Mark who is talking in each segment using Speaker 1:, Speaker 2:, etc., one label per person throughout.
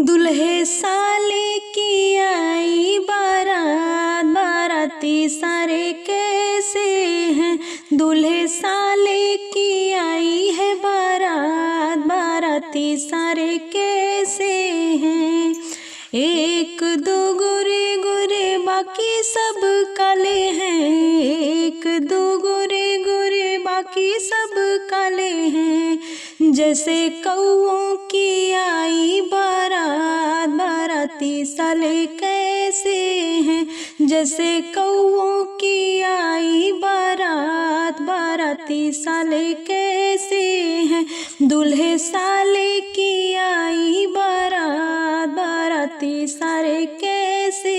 Speaker 1: दुल्हे साले की आई बारात, बाराती सारे कैसे हैं। दुल्हे साले की आई है बारात, बाराती सारे कैसे हैं। एक दो गोरे गोरे बाकी सब काले हैं, एक दो गोरे गोरे बाकी सब काले हैं। जैसे कौओं की आई बारात, बाराती साले कैसे हैं। जैसे कौओं की आई बारात, बाराती साले कैसे हैं। दुल्हे साले की आई बारात, बाराती सारे कैसे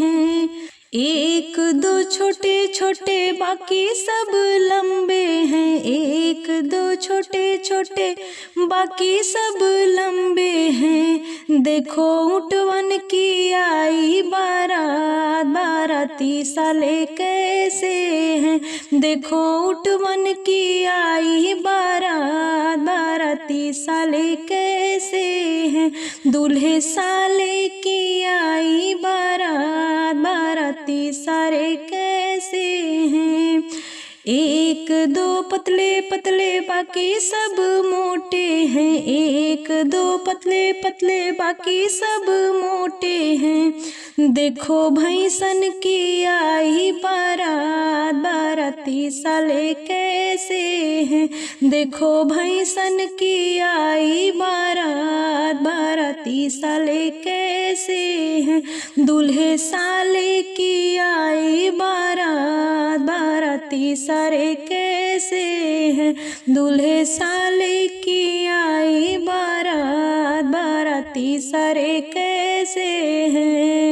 Speaker 1: हैं। एक दो छोटे छोटे बाकी सब लंबे हैं, एक दो छोटे छोटे बाकी सब लंबे हैं। देखो ऊँटवन की आई बारात, बाराती साले कैसे हैं। देखो ऊँटवन की आई बारात, बाराती साले कैसे हैं। दूल्हे साले की आई बारात, बाराती सारे कैसे हैं। एक दो पतले पतले बाकी सब मोटे हैं, एक दो पतले पतले बाकी सब मोटे हैं। देखो भैंसन की आई बारात, बाराती साले कैसे हैं। देखो भैंसन की आई बारात, बाराती साले कैसे हैं। दूल्हे साले की आई बारात, बाराती सारे कैसे हैं। दूल्हे साले की आई बारात, बाराती सारे कैसे हैं।